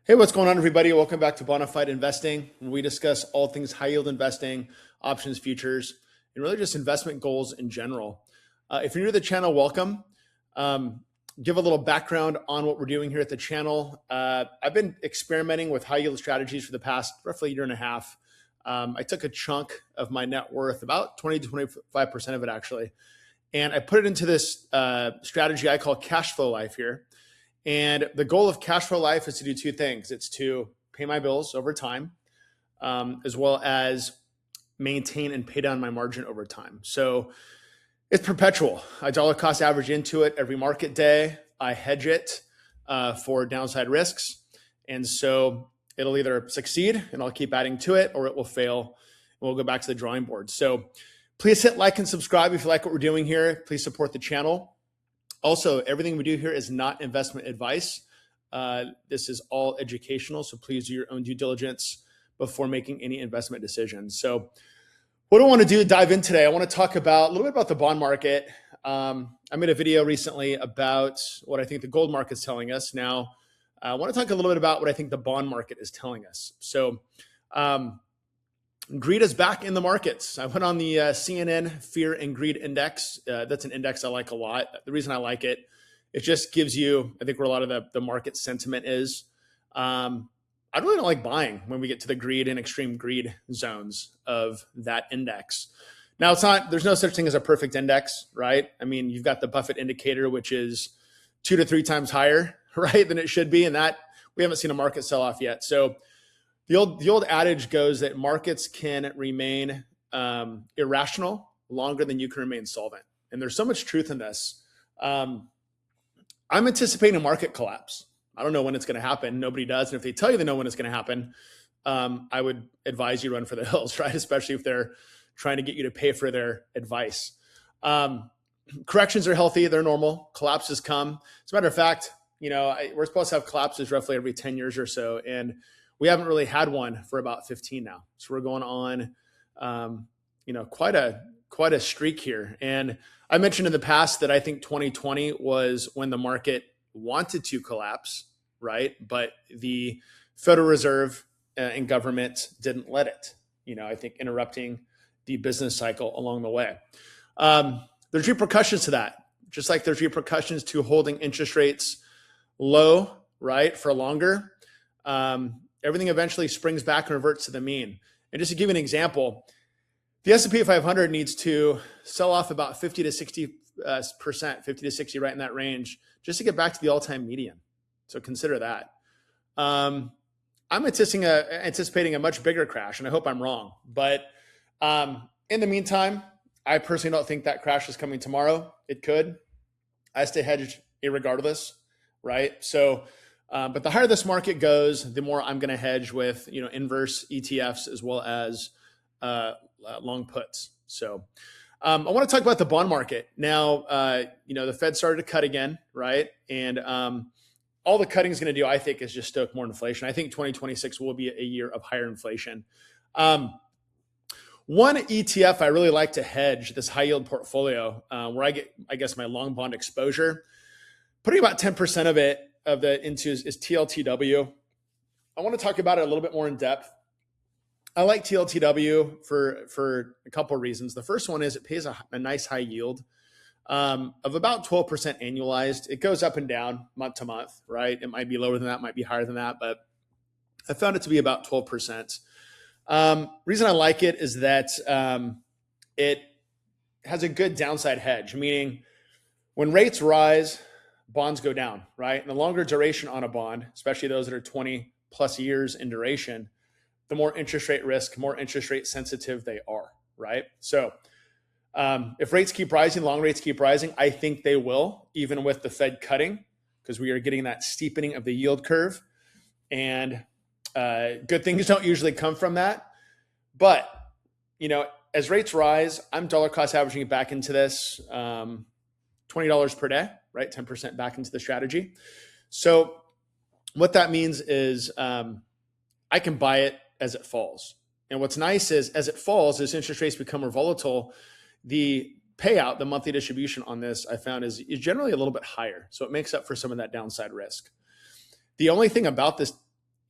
Hey, what's going on, everybody? Welcome back to Bonafide Investing, where we discuss all things high yield investing, options, futures, and really just investment goals in general. If you're new to the channel, welcome. Give a little background on what we're doing here at the channel. I've been experimenting with high yield strategies for the past roughly year and a half. I took a chunk of my net worth, about 20 to 25% of it actually, and I put it into this strategy I call cash flow life here. And the goal of cash flow life is to do two things. It's to pay my bills over time, as well as maintain and pay down my margin over time. So it's perpetual. I dollar cost average into it every market day. I hedge it for downside risks. And so it'll either succeed and I'll keep adding to it, or it will fail and we'll go back to the drawing board. So please hit like and subscribe if you like what we're doing here. Please support the channel. Also, everything we do here is not investment advice. This is all educational, so please do your own due diligence before making any investment decisions. So what I want to do, dive in today, I want to talk about a little bit about the bond market. I made a video recently about what I think the gold market is telling us. Now, I want to talk a little bit about what I think the bond market is telling us. So greed is back in the markets. I went on the CNN Fear and Greed Index. That's an index I like a lot. The reason I like it, it just gives you, I think, where a lot of the market sentiment is. I really don't like buying when we get to the greed and extreme greed zones of that index. Now, there's no such thing as a perfect index, right? I mean, you've got the Buffett indicator, which is 2 to 3 times higher, right, than it should be. And that we haven't seen a market sell off yet. So the old adage goes that markets can remain irrational longer than you can remain solvent. And there's so much truth in this. I'm anticipating a market collapse. I don't know when it's going to happen. Nobody does. And if they tell you they know when it's going to happen, I would advise you run for the hills, right? Especially if they're trying to get you to pay for their advice. Corrections are healthy. They're normal. Collapses come. As a matter of fact, we're supposed to have collapses roughly every 10 years or so. And we haven't really had one for about 15 now. So we're going on, quite a streak here. And I mentioned in the past that I think 2020 was when the market wanted to collapse, right? But the Federal Reserve and government didn't let it, I think interrupting the business cycle along the way. There's repercussions to that, just like there's repercussions to holding interest rates low, right, for longer. Everything eventually springs back and reverts to the mean. And just to give you an example, the S&P 500 needs to sell off about 50 to 60%, 50 to 60, right in that range, just to get back to the all-time median. So consider that. I'm anticipating a much bigger crash, and I hope I'm wrong. But in the meantime, I personally don't think that crash is coming tomorrow. It could. I stay hedged irregardless, right? So but the higher this market goes, the more I'm going to hedge with, inverse ETFs as well as long puts. So I want to talk about the bond market. Now, the Fed started to cut again, right? And all the cutting is going to do, I think, is just stoke more inflation. I think 2026 will be a year of higher inflation. One ETF I really like to hedge, this high yield portfolio, where I get, I guess, my long bond exposure, putting about 10% of it into is TLTW. I want to talk about it a little bit more in depth. I like TLTW for a couple of reasons. The first one is it pays a nice high yield of about 12% annualized. It goes up and down month to month, right? It might be lower than that, might be higher than that, but I found it to be about 12%. Reason I like it is that it has a good downside hedge, meaning when rates rise, bonds go down, right? And the longer duration on a bond, especially those that are 20 plus years in duration, the more interest rate risk, more interest rate sensitive they are, right? So if rates keep rising, long rates keep rising, I think they will, even with the Fed cutting, because we are getting that steepening of the yield curve. And good things don't usually come from that. But, as rates rise, I'm dollar cost averaging it back into this $20 per day, right? 10% back into the strategy. So what that means is I can buy it as it falls. And what's nice is as it falls, as interest rates become more volatile, the payout, the monthly distribution on this, I found is generally a little bit higher. So it makes up for some of that downside risk. The only thing about this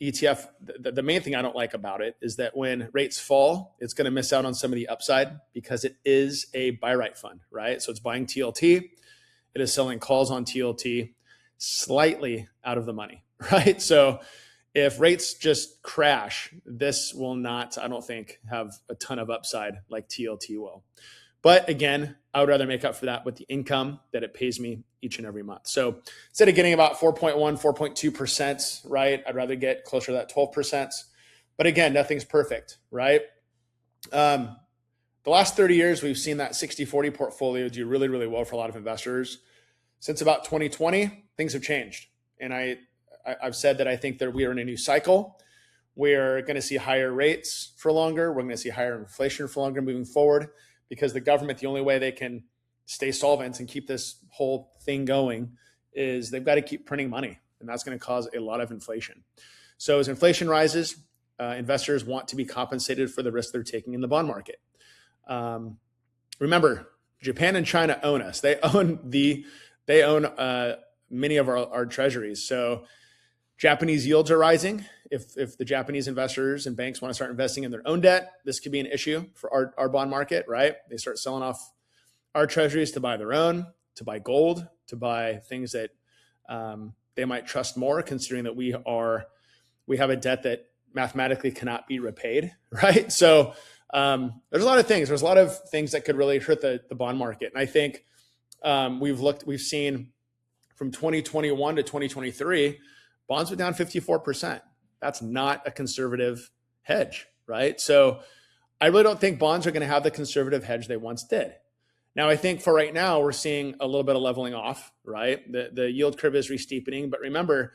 ETF, the main thing I don't like about it is that when rates fall, it's going to miss out on some of the upside because it is a buy right fund, right? So it's buying TLT. It is selling calls on TLT slightly out of the money, right? So if rates just crash, this will not, I don't think, have a ton of upside like TLT will. But again, I would rather make up for that with the income that it pays me each and every month. So instead of getting about 4.1, 4.2%, right, I'd rather get closer to that 12%. But again, nothing's perfect, right? The last 30 years, we've seen that 60-40 portfolio do really, really well for a lot of investors. Since about 2020, things have changed. And I've said that I think that we are in a new cycle. We're going to see higher rates for longer. We're going to see higher inflation for longer moving forward, because the government, the only way they can stay solvent and keep this whole thing going is they've got to keep printing money. And that's going to cause a lot of inflation. So as inflation rises, investors want to be compensated for the risk they're taking in the bond market. Remember, Japan and China own us. They own many of our treasuries. So Japanese yields are rising. If the Japanese investors and banks want to start investing in their own debt, this could be an issue for our bond market, right? They start selling off our treasuries to buy their own, to buy gold, to buy things that they might trust more, considering that we have a debt that mathematically cannot be repaid, right? So there's a lot of things. There's a lot of things that could really hurt the bond market. And I think we've seen from 2021 to 2023, bonds were down 54%. That's not a conservative hedge, right? So I really don't think bonds are going to have the conservative hedge they once did. Now, I think for right now, we're seeing a little bit of leveling off, right? The yield curve is re-steepening, but remember,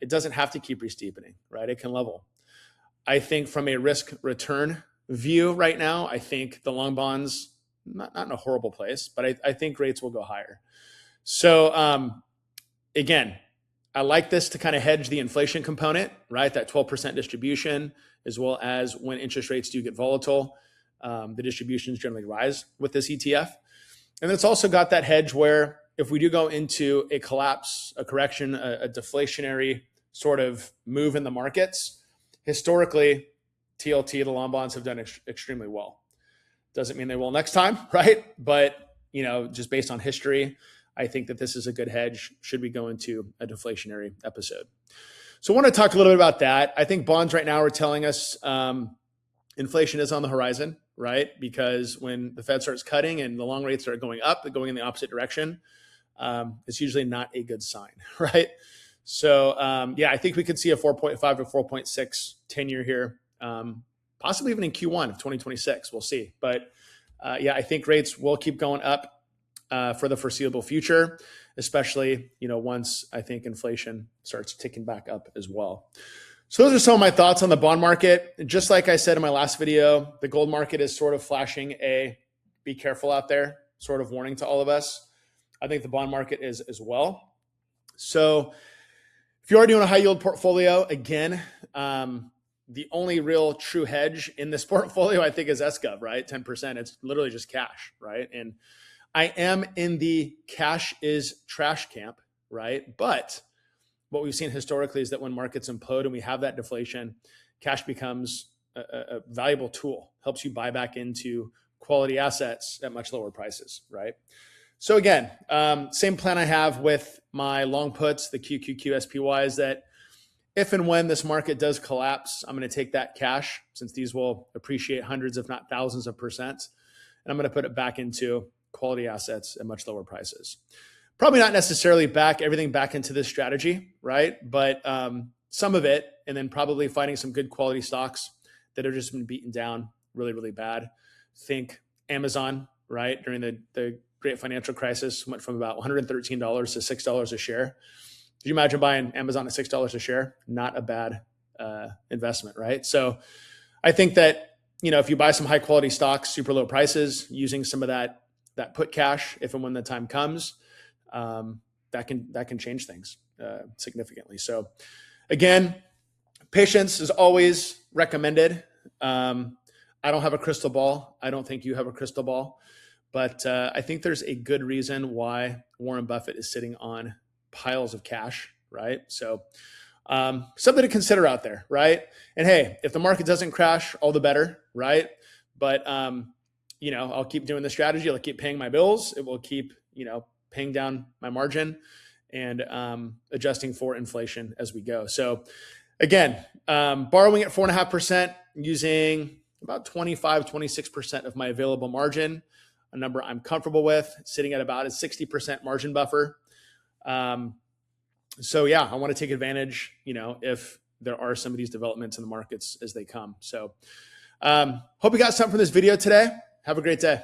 it doesn't have to keep re-steepening, right? It can level. I think from a risk return view right now, I think the long bonds, not in a horrible place, but I think rates will go higher. So again, I like this to kind of hedge the inflation component, right? That 12% distribution, as well as when interest rates do get volatile, the distributions generally rise with this ETF. And it's also got that hedge where if we do go into a collapse, a correction, a deflationary sort of move in the markets, historically, TLT, the long bonds have done extremely well. Doesn't mean they will next time, right? But, just based on history, I think that this is a good hedge should we go into a deflationary episode. So I want to talk a little bit about that. I think bonds right now are telling us inflation is on the horizon, right? Because when the Fed starts cutting and the long rates start going up, going in the opposite direction, it's usually not a good sign, right? So I think we could see a 4.5 or 4.6 10-year here, possibly even in Q1 of 2026. We'll see. But I think rates will keep going up for the foreseeable future, especially, once I think inflation starts ticking back up as well. So those are some of my thoughts on the bond market. Just like I said in my last video, the gold market is sort of flashing a be careful out there sort of warning to all of us. I think the bond market is as well. So if you are doing a high yield portfolio, again, the only real true hedge in this portfolio, I think, is SGov, right? 10%. It's literally just cash, right? And I am in the cash is trash camp, right? But what we've seen historically is that when markets implode and we have that deflation, cash becomes a valuable tool, helps you buy back into quality assets at much lower prices, right? So again, same plan I have with my long puts, the QQQ SPY, is that if and when this market does collapse, I'm going to take that cash, since these will appreciate hundreds, if not thousands of percent, and I'm going to put it back into quality assets at much lower prices. Probably not necessarily everything back into this strategy, right? But some of it, and then probably finding some good quality stocks that have just been beaten down really, really bad. Think Amazon, right? During the great financial crisis, went from about $113 to $6 a share. Could you imagine buying Amazon at $6 a share? Not a bad investment, right? So I think that, if you buy some high quality stocks, super low prices, using some of that put cash, if and when the time comes, that can change things significantly. So again, patience is always recommended. I don't have a crystal ball. I don't think you have a crystal ball, but I think there's a good reason why Warren Buffett is sitting on piles of cash, right? So Something to consider out there, right? And hey, if the market doesn't crash, all the better, right? But I'll keep doing the strategy. I'll keep paying my bills. It will keep paying down my margin and adjusting for inflation as we go. So again, borrowing at 4.5%, using about 26% of my available margin, a number I'm comfortable with, sitting at about a 60% margin buffer. So yeah, I want to take advantage, if there are some of these developments in the markets as they come. So hope you got something from this video today. Have a great day.